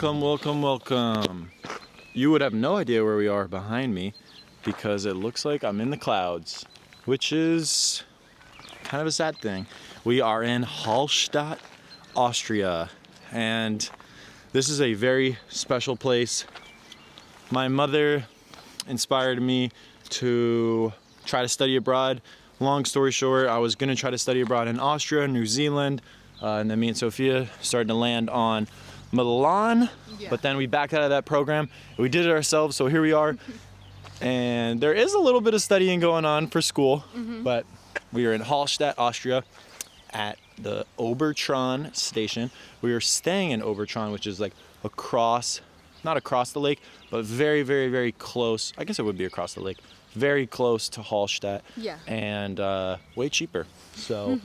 Welcome, welcome, welcome. You would have no idea where we are behind me because it looks like I'm in the clouds, which is kind of a sad thing. We are in Hallstatt, Austria, and this is a very special place. My mother inspired me to try to study abroad. Long story short, I was gonna try to study abroad in Austria, New Zealand, and then me and Sophia started to land on Milan, but then we backed out of that program. We did it ourselves, so here we are. And there is a little bit of studying going on for school, but we are in Hallstatt, Austria, at the Obertron station. We are staying in Obertron, which is like across, not across the lake, but very, very, very close. I guess it would be across the lake. Very close to Hallstatt, and way cheaper. So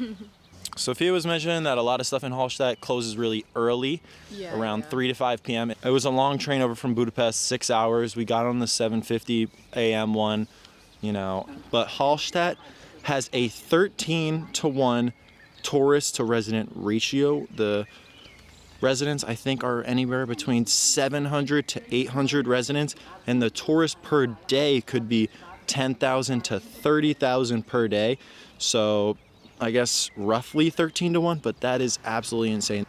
Sophia was mentioning that a lot of stuff in Hallstatt closes really early, around 3 to 5 p.m. It was a long train over from Budapest, 6 hours. We got on the 7:50 a.m. one, you know. But Hallstatt has a 13-to-1 tourist to resident ratio. The residents, I think, are anywhere between 700 to 800 residents, and the tourists per day could be 10,000 to 30,000 per day. So I guess roughly 13-to-1, but that is absolutely insane.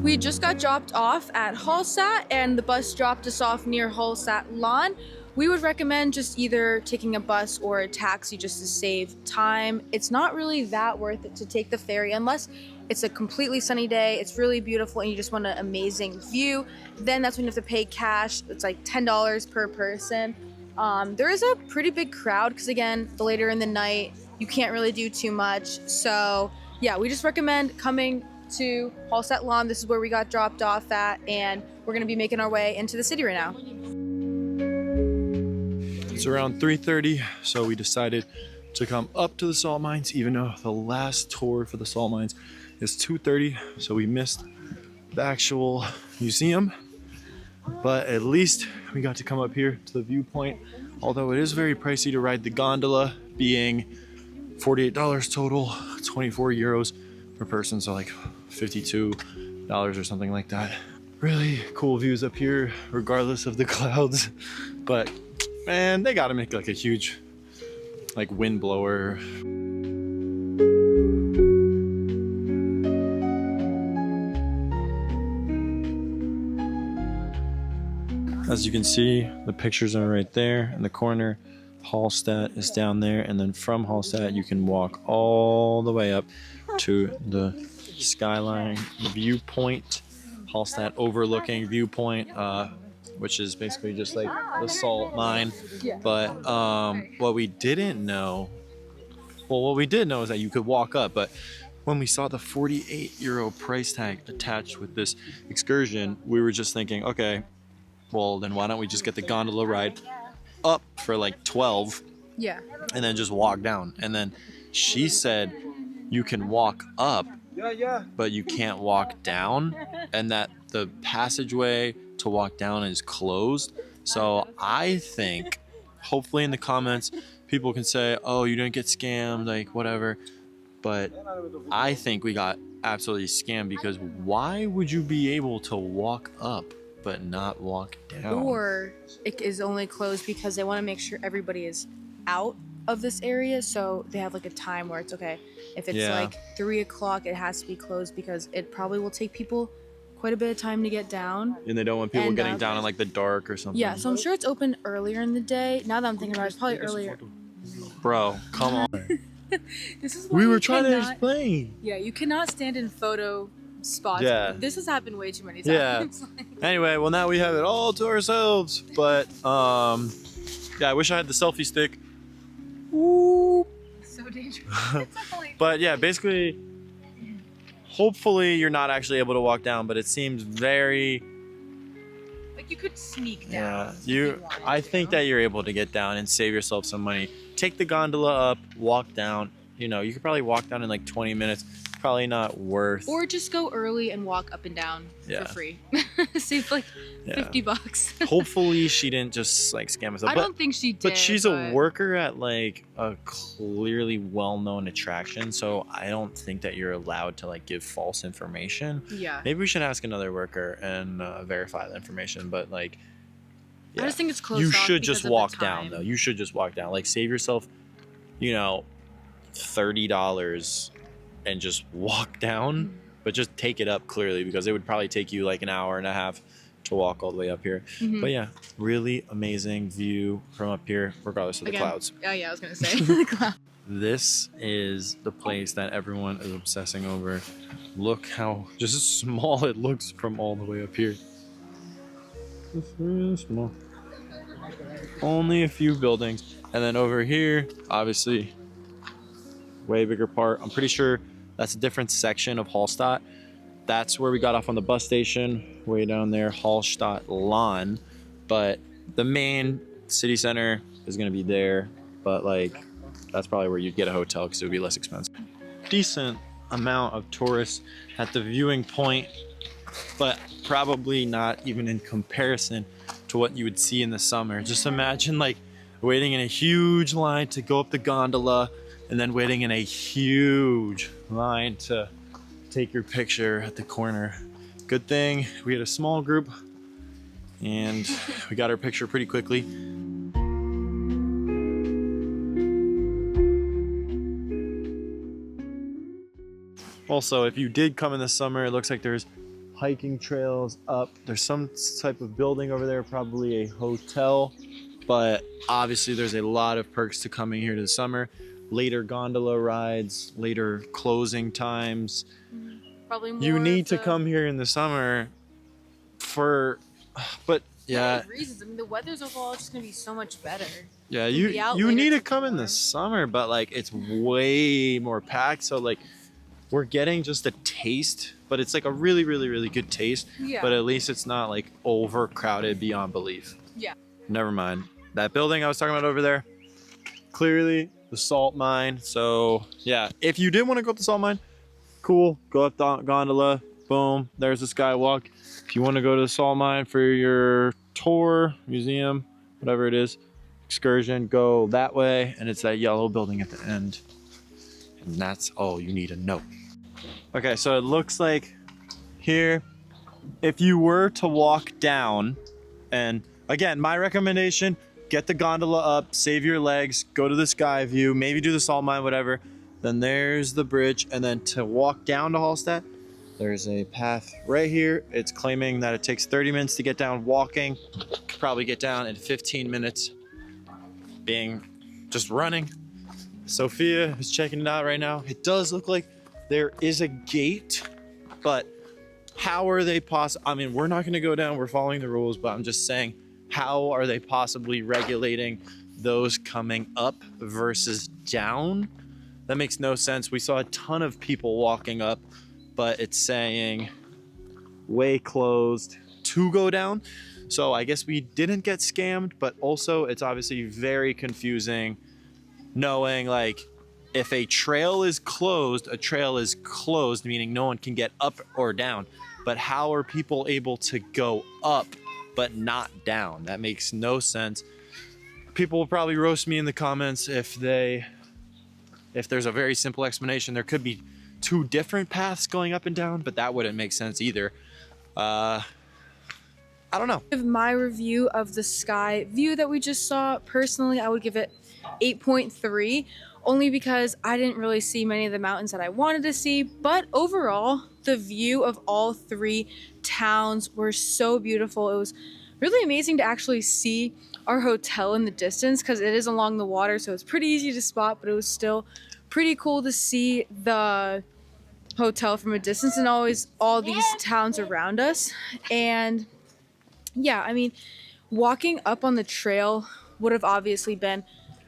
We just got dropped off at Hallstatt and the bus dropped us off near Hallstatt lawn. We would recommend just either taking a bus or a taxi just to save time. It's not really that worth it to take the ferry unless it's a completely sunny day, it's really beautiful, and you just want an amazing view. Then that's when you have to pay cash. It's like $10 per person. There is a pretty big crowd because, again, the later in the night, you can't really do too much. So yeah, we just recommend coming to Hallstatt Lawn. This is where we got dropped off at, and we're gonna be making our way into the city right now. It's around 3:30, so we decided to come up to the salt mines, even though the last tour for the salt mines is 2:30, so we missed the actual museum. But at least we got to come up here to the viewpoint, although it is very pricey to ride the gondola, being $48 total, 24 euros per person, so like $52 or something like that. Really cool views up here, regardless of the clouds. But man, they gotta make like a huge like wind blower. As you can see, the pictures are right there in the corner. Hallstatt is down there, and then from Hallstatt you can walk all the way up to the skyline viewpoint, Hallstatt overlooking viewpoint, which is basically just like the salt mine. But what we didn't know, well, what we did know is that you could walk up, but when we saw the 48 euro price tag attached with this excursion, we were just thinking, okay, well, then why don't we just get the gondola ride up for like 12 and then just walk down. And then she said you can walk up, but you can't walk down, and that the passageway to walk down is closed. So I think, hopefully in the comments, people can say, oh, you didn't get scammed, like whatever. But I think we got absolutely scammed, because why would you be able to walk up but not walk down? Or it is only closed because they want to make sure everybody is out of this area, so they have like a time where it's okay. If it's like 3 o'clock, it has to be closed because it probably will take people quite a bit of time to get down. And they don't want people getting down in like the dark or something. Yeah, so I'm sure it's open earlier in the day. Now that I'm thinking about it, it's probably earlier. Bro, come on. This is why we were trying to explain. Yeah, you cannot stand in photo spots. Yeah. This has happened way too many Yeah. times. Anyway, well, now we have it all to ourselves. But yeah, I wish I had the selfie stick. Woo. So dangerous. But yeah, basically, hopefully you're not actually able to walk down, but it seems very like you could sneak down. Yeah, I think that you're able to get down and save yourself some money. Take the gondola up, walk down. You know, you could probably walk down in like 20 minutes. probably not worth. Or just go early and walk up and down for free. Save like $50. Hopefully she didn't just like scam us up. I don't think she did. But she's a worker at like a clearly well-known attraction, so I don't think that you're allowed to like give false information. Yeah. Maybe we should ask another worker and verify the information. But like, I just think it's close. You should just walk down though. You should just walk down. Like save yourself, you know, $30 and just walk down. But just take it up clearly, because it would probably take you like an hour and a half to walk all the way up here. But yeah, really amazing view from up here, regardless of the clouds. Oh yeah, I was gonna say the clouds. This is the place that everyone is obsessing over. Look how just small it looks from all the way up here. It's really small. Only a few buildings. And then over here, obviously, way bigger part. I'm pretty sure that's a different section of Hallstatt. That's where we got off on the bus station, way down there, Hallstatt lawn. But the main city center is gonna be there. But like, that's probably where you'd get a hotel because it would be less expensive. Decent amount of tourists at the viewing point, but probably not even in comparison to what you would see in the summer. Just imagine like waiting in a huge line to go up the gondola, and then waiting in a huge line to take your picture at the corner. Good thing we had a small group and we got our picture pretty quickly. Also, if you did come in the summer, it looks like there's hiking trails up. There's some type of building over there, probably a hotel, but obviously there's a lot of perks to coming here to the summer. Later gondola rides, later closing times. Probably more. You need to come here in the summer but yeah. Reasons. I mean, the weather's overall just gonna be so much better. Yeah, you need to come in the summer, but like it's way more packed. So like we're getting just a taste, but it's like a really, really, really good taste. Yeah. But at least it's not like overcrowded beyond belief. Yeah. Never mind. That building I was talking about over there, clearly the salt mine. So yeah, if you did want to go up the salt mine, cool, go up the gondola, boom, there's the skywalk. If you want to go to the salt mine for your tour, museum, whatever it is, excursion, go that way, and it's that yellow building at the end, and that's all you need to know. Okay, so it looks like here, if you were to walk down, and again, my recommendation, get the gondola up, save your legs, go to the sky view, maybe do the salt mine, whatever. Then there's the bridge, and then to walk down to Hallstatt, there's a path right here. It's claiming that it takes 30 minutes to get down walking. Probably get down in 15 minutes being just running. Sophia is checking it out right now. It does look like there is a gate, but how are they I mean, we're not gonna go down, we're following the rules, but I'm just saying, how are they possibly regulating those coming up versus down? That makes no sense. We saw a ton of people walking up, but it's saying way closed to go down. So I guess we didn't get scammed, but also it's obviously very confusing knowing like if a trail is closed, meaning no one can get up or down. But how are people able to go up but not down? That makes no sense. People will probably roast me in the comments if there's a very simple explanation. There could be two different paths going up and down, but that wouldn't make sense either. I don't know. My review of the sky view that we just saw, personally, I would give it 8.3, only because I didn't really see many of the mountains that I wanted to see. But overall, the view of all three towns were so beautiful. It was really amazing to actually see our hotel in the distance, because it is along the water, so it's pretty easy to spot, but it was still pretty cool to see the hotel from a distance and always all these towns around us. And yeah, I mean, walking up on the trail would have obviously been,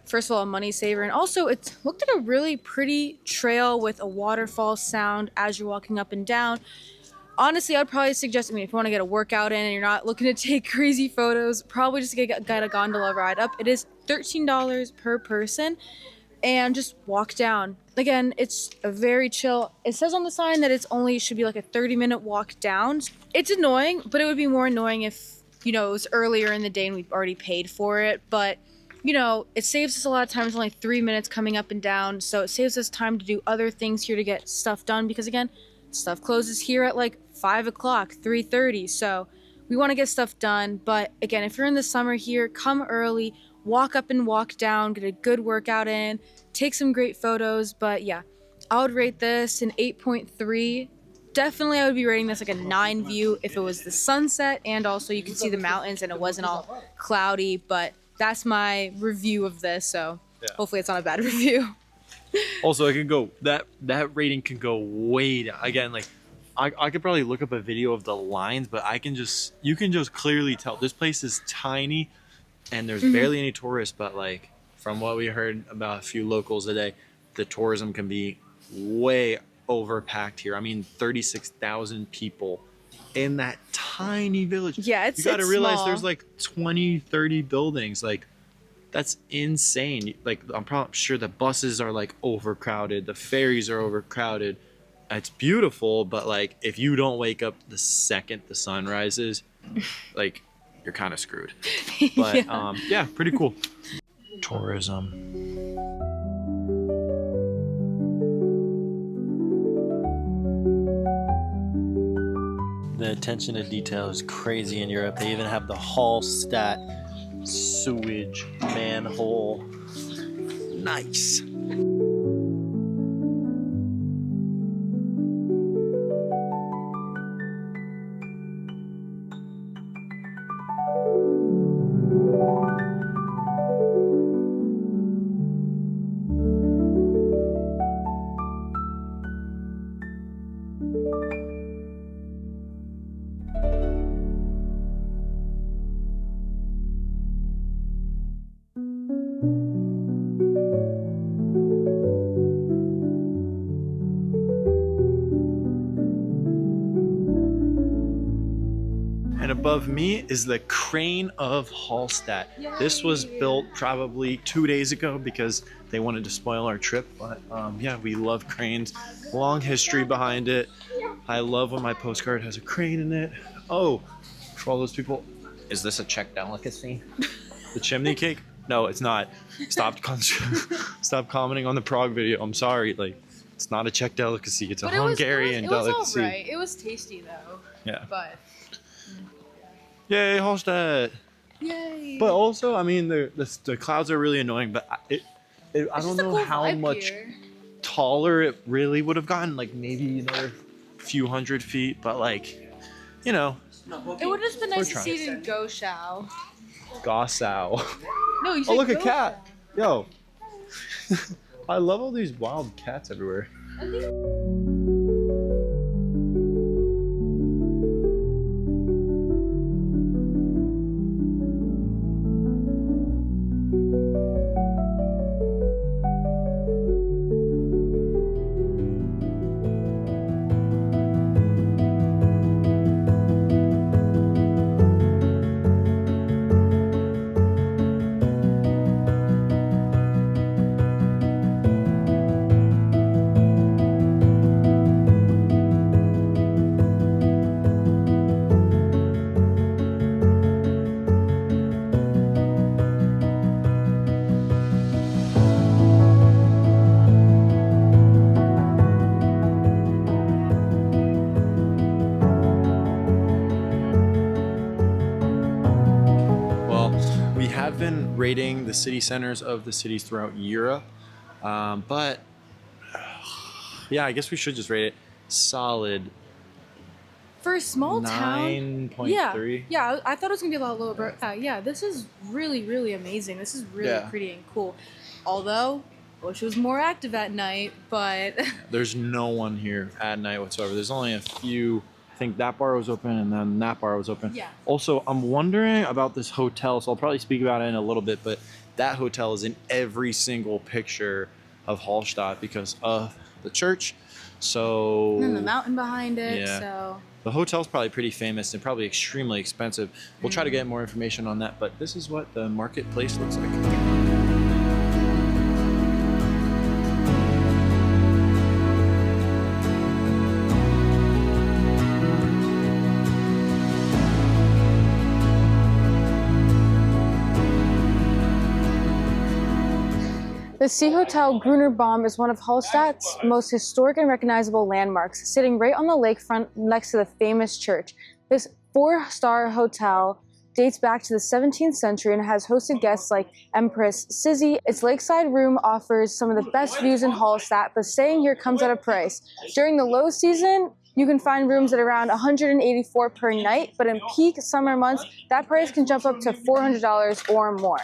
first of all, a money saver, and also it looked like a really pretty trail with a waterfall sound as you're walking up and down. Honestly, I'd probably suggest, I mean, if you want to get a workout in and you're not looking to take crazy photos, probably just get a gondola ride up. It is $13 per person. and just walk down. Again, it's a very chill. It says on the sign that it's only should be like a 30-minute walk down. It's annoying, but it would be more annoying if, you know, it was earlier in the day and we've already paid for it. But, you know, it saves us a lot of time. It's only 3 minutes coming up and down, so it saves us time to do other things here to get stuff done, because again, stuff closes here at like 5 o'clock, 3:30, so we want to get stuff done. But again, if you're in the summer here, come early, walk up and walk down, get a good workout in, take some great photos. But yeah, I would rate this an 8.3. Definitely I would be rating this like a 9 view if it was the sunset and also you could see the mountains and it wasn't all cloudy. But that's my review of this, so hopefully it's not a bad review. Also, it can go, that rating can go way down. Again, like I could probably look up a video of the lines, but you can just clearly tell this place is tiny and there's barely any tourists. But like from what we heard about a few locals today, the tourism can be way overpacked here. I mean, 36,000 people in that tiny village. Yeah, you got to realize small. there's like 20, 30 buildings. Like, that's insane. Like, I'm sure the buses are like overcrowded, the ferries are overcrowded. It's beautiful, but like if you don't wake up the second the sun rises, like you're kind of screwed. But yeah, pretty cool. Tourism. The attention to detail is crazy in Europe. They even have the Hallstatt sewage manhole. Nice. Above me is the crane of Hallstatt. This was built probably 2 days ago because they wanted to spoil our trip. But yeah, we love cranes. Long history behind it. I love when my postcard has a crane in it. Oh, for all those people, is this a Czech delicacy? The chimney cake? No, it's not. Stop commenting on the Prague video. I'm sorry. Like, it's not a Czech delicacy. It's a Hungarian delicacy. It was alright. It was tasty though. Yeah. But yay, Hallstatt! yay! But also, I mean, the clouds are really annoying. But I don't know cool how much taller it really would have gotten. Like maybe another few hundred feet. But like, you know, it would have just been nice to see it in Goshao. Goshao. No, you said Oh, look, a Goshao. cat! Yo, I love all these wild cats everywhere. Have been rating the city centers of the cities throughout Europe, but yeah, I guess we should just rate it solid For a small town, 9.3. yeah, I thought it was gonna be a lot lower. But yeah, this is really, really amazing. This is really pretty and cool. Although, I wish it was more active at night, but there's no one here at night whatsoever. There's only a few. I think that bar was open and then that bar was open. Yeah. Also, I'm wondering about this hotel, so I'll probably speak about it in a little bit, but that hotel is in every single picture of Hallstatt because of the church. So and then the mountain behind it. Yeah. So the hotel's probably pretty famous and probably extremely expensive. We'll try to get more information on that, but this is what the marketplace looks like. The Sea Hotel Grunerbaum is one of Hallstatt's most historic and recognizable landmarks, sitting right on the lakefront next to the famous church. This four-star hotel dates back to the 17th century and has hosted guests like Empress Sissi. Its lakeside room offers some of the best views in Hallstatt, but staying here comes at a price. During the low season, you can find rooms at around $184 per night, but in peak summer months, that price can jump up to $400 or more.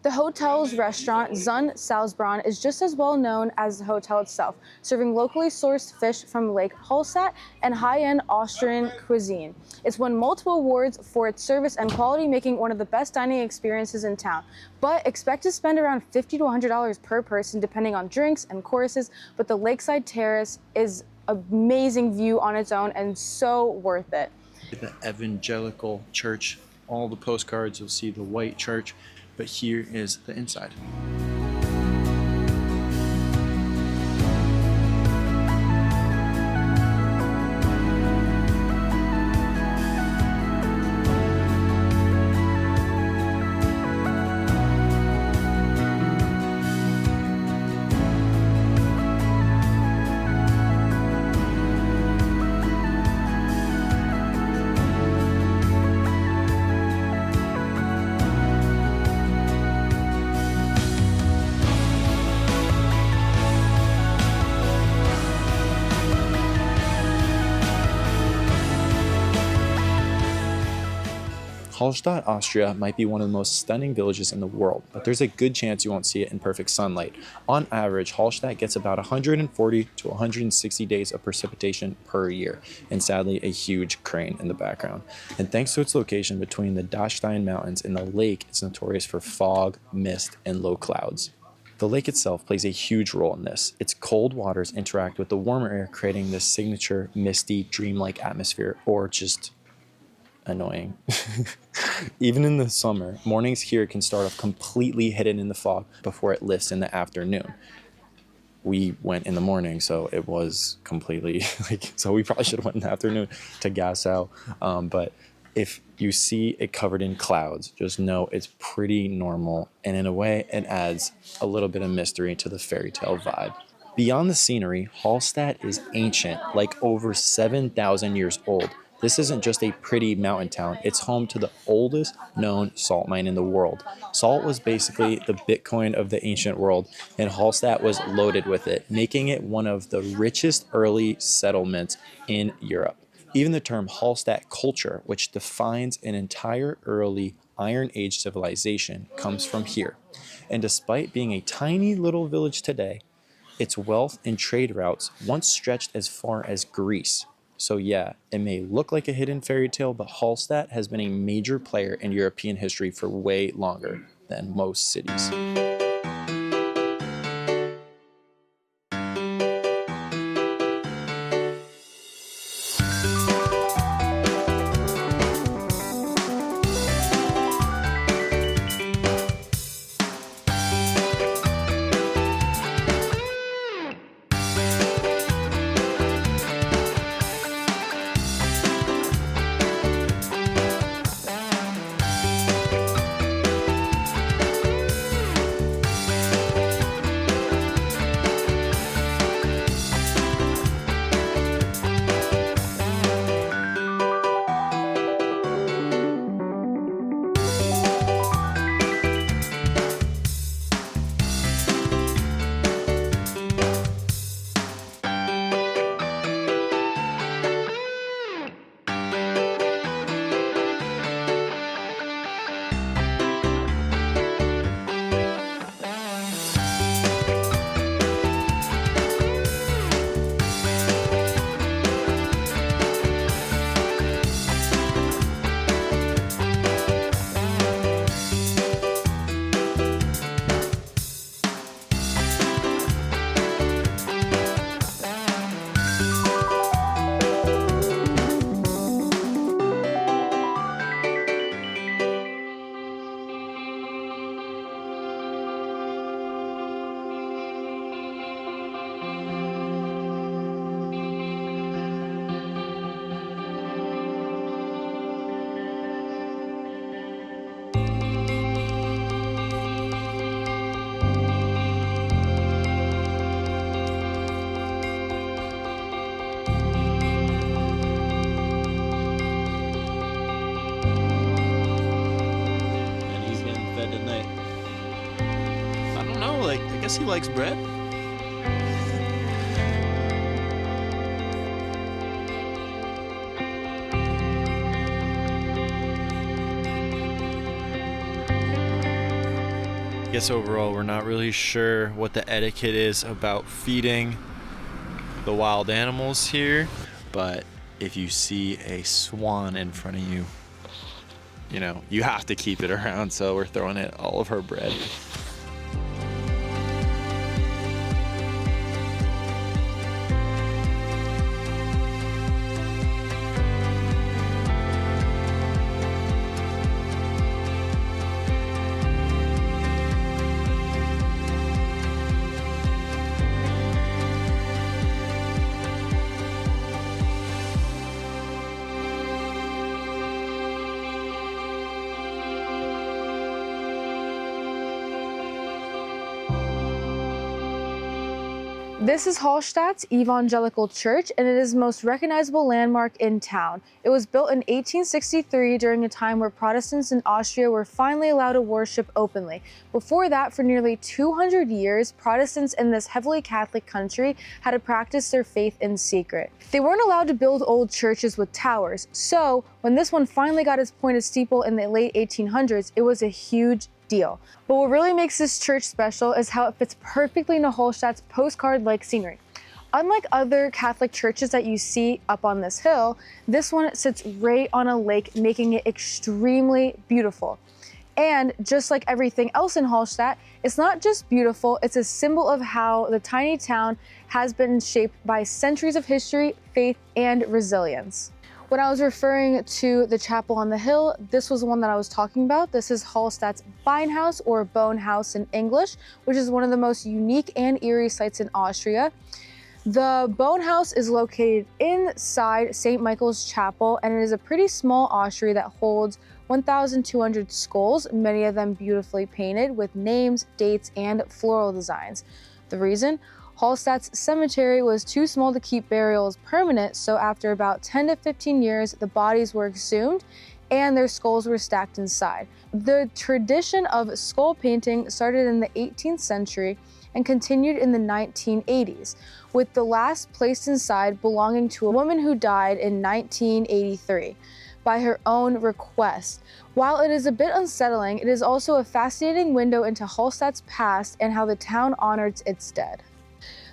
The hotel's restaurant, Zun Salzbron, is just as well known as the hotel itself, serving locally sourced fish from Lake Hallstatt and high-end Austrian cuisine. It's won multiple awards for its service and quality, making it one of the best dining experiences in town. But expect to spend around $50 to $100 per person, depending on drinks and courses, but the lakeside terrace is an amazing view on its own and so worth it. The evangelical church, all the postcards, you'll see the white church. But here is the inside. Hallstatt, Austria might be one of the most stunning villages in the world, but there's a good chance you won't see it in perfect sunlight. On average, Hallstatt gets about 140 to 160 days of precipitation per year, and sadly a huge crane in the background. And thanks to its location between the Dachstein Mountains and the lake, it's notorious for fog, mist, and low clouds. The lake itself plays a huge role in this. Its cold waters interact with the warmer air, creating this signature misty, dreamlike atmosphere, or just annoying. Even in the summer, mornings here can start off completely hidden in the fog before it lifts in the afternoon. We went in the morning, so it was completely so we probably should have went in the afternoon to gas out. But if you see it covered in clouds, just know it's pretty normal, and in a way, it adds a little bit of mystery to the fairy tale vibe. Beyond the scenery, Hallstatt is ancient, like over 7,000 years old. This isn't just a pretty mountain town, it's home to the oldest known salt mine in the world. Salt was basically the Bitcoin of the ancient world, and Hallstatt was loaded with it, making it one of the richest early settlements in Europe. Even the term Hallstatt culture, which defines an entire early Iron Age civilization, comes from here. And despite being a tiny little village today, its wealth and trade routes once stretched as far as Greece. So yeah, it may look like a hidden fairy tale, but Hallstatt has been a major player in European history for way longer than most cities. guess he likes bread. I guess overall we're not really sure what the etiquette is about feeding the wild animals here, but if you see a swan in front of you, you know, you have to keep it around, so we're throwing it all of her bread. This is Hallstatt's Evangelical Church, and it is the most recognizable landmark in town. It was built in 1863 during a time where Protestants in Austria were finally allowed to worship openly. Before that, for nearly 200 years, Protestants in this heavily Catholic country had to practice their faith in secret. They weren't allowed to build old churches with towers, so when this one finally got its pointed steeple in the late 1800s, it was a huge deal. But what really makes this church special is how it fits perfectly into Hallstatt's postcard-like scenery. Unlike other Catholic churches that you see up on this hill, this one sits right on a lake, making it extremely beautiful. And just like everything else in Hallstatt, it's not just beautiful, it's a symbol of how the tiny town has been shaped by centuries of history, faith, and resilience. When I was referring to the chapel on the hill, this was the one that I was talking about. This is Hallstatt's Beinhaus, or Bone House in English, which is one of the most unique and eerie sites in Austria. The Bone House is located inside St. Michael's Chapel, and it is a pretty small ossuary that holds 1,200 skulls, many of them beautifully painted with names, dates, and floral designs. The reason? Hallstatt's cemetery was too small to keep burials permanent, so after about 10 to 15 years, the bodies were exhumed and their skulls were stacked inside. The tradition of skull painting started in the 18th century and continued in the 1980s, with the last placed inside belonging to a woman who died in 1983 by her own request. While it is a bit unsettling, it is also a fascinating window into Hallstatt's past and how the town honored its dead.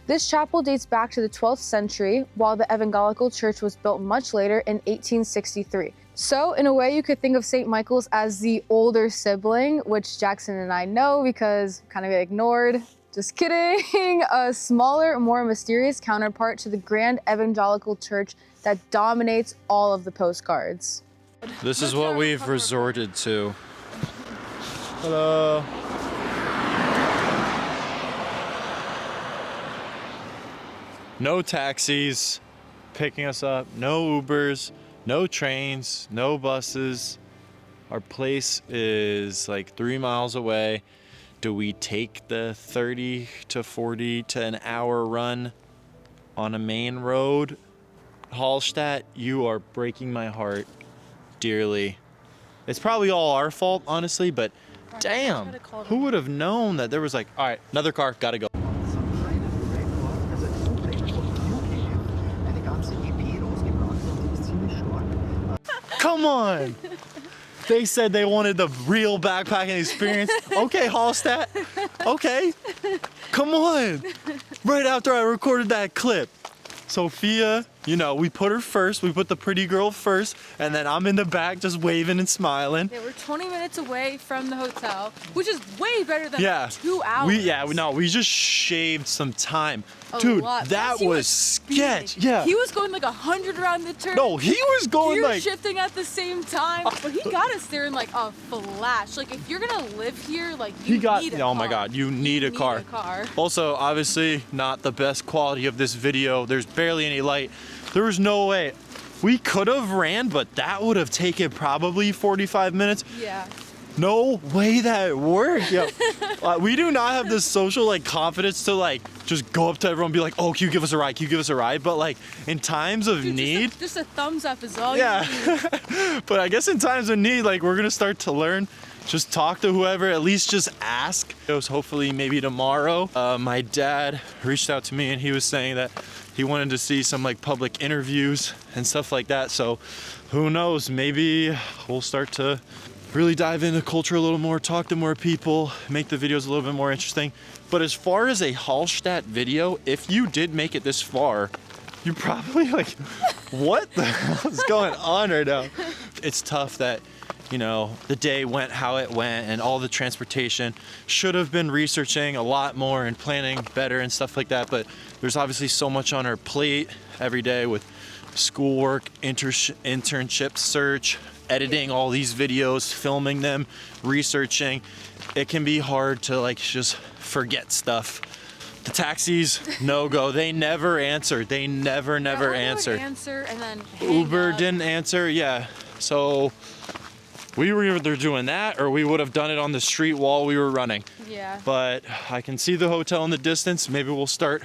This chapel dates back to the 12th century, while the Evangelical Church was built much later in 1863. So, in a way, you could think of St. Michael's as the older sibling, which Jackson and I know because kind of get ignored. Just kidding. A smaller, more mysterious counterpart to the grand Evangelical Church that dominates all of the postcards. This is what we've resorted to. Hello. No taxis picking us up, no Ubers, no trains, no buses. Our place is like 3 miles away. Do we take the 30 to 40 to an hour run on a main road? Hallstatt, you are breaking my heart dearly. It's probably all our fault, honestly, but damn, who would have known that there was like, all right, another car, gotta go. Come on! They said they wanted the real backpacking experience. Okay, Hallstatt. Okay. Come on. Right after I recorded that clip. Sophia, you know, we put her first. We put the pretty girl first. And then I'm in the back just waving and smiling. Yeah, we're 20 minutes away from the hotel, which is way better than 2 hours. We just shaved some time. Dude, that was sketch. Yeah. He was going like 100 around the turn. No, he was going like shifting at the same time. But he got us there in like a flash. Like if you're gonna live here, like you need a car. Oh my God, you need a car. Also, obviously not the best quality of this video. There's barely any light. There was no way. We could have ran, but that would have taken probably 45 minutes. Yeah. No way that worked. Yeah. We do not have this social like confidence to like just go up to everyone and be like, oh, can you give us a ride? Can you give us a ride? But like in times of need, just a thumbs up is all you need. But I guess in times of need, like we're gonna start to learn, just talk to whoever, at least just ask. It was hopefully maybe tomorrow. My dad reached out to me and he was saying that he wanted to see some like public interviews and stuff like that. So who knows, maybe we'll start to really dive into culture a little more, talk to more people, make the videos a little bit more interesting. But as far as a Hallstatt video, if you did make it this far, you're probably like, what the hell is going on right now? It's tough that, you know, the day went how it went and all the transportation. Should have been researching a lot more and planning better and stuff like that, but there's obviously so much on our plate every day with schoolwork, internship search, editing all these videos, filming them, researching. It can be hard to like just forget stuff. The taxis, no go. They never answered. They never answered. Answer and then hang Uber up. didn't answer. Yeah. So we were either doing that or we would have done it on the street while we were running. Yeah. But I can see the hotel in the distance. Maybe we'll start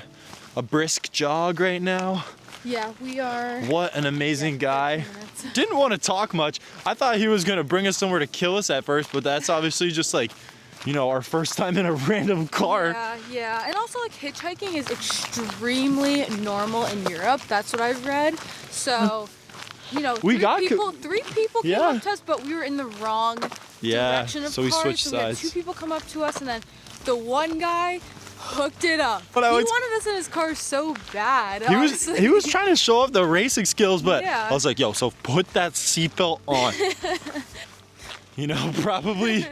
a brisk jog right now. Yeah, we are. What an amazing guy. 15 minutes. Didn't want to talk much. I thought he was going to bring us somewhere to kill us at first, but that's obviously just like, you know, our first time in a random car. Yeah. And also like hitchhiking is extremely normal in Europe. That's what I've read. So, you know, three people came up to us, but we were in the wrong direction of so we cars. switched So we had sides. 2 people come up to us and then the one guy hooked it up. But He wanted us in his car so bad. He was trying to show off the racing skills, but Yeah. I was like, yo, so put that seatbelt on. You know, probably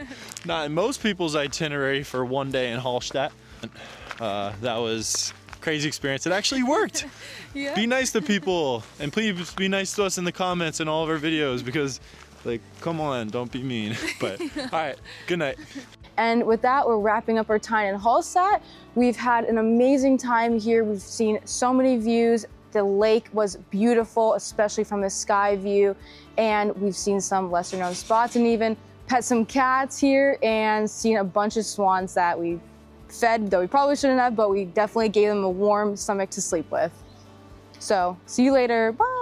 not in most people's itinerary for one day in Hallstatt. That was a crazy experience. It actually worked. Yeah. Be nice to people, and please be nice to us in the comments in all of our videos because, like, come on, don't be mean. But all right, good night. And with that, we're wrapping up our time in Hallstatt. We've had an amazing time here. We've seen so many views. The lake was beautiful, especially from the sky view. And we've seen some lesser known spots and even pet some cats here and seen a bunch of swans that we fed, though we probably shouldn't have, but we definitely gave them a warm stomach to sleep with. So see you later, bye.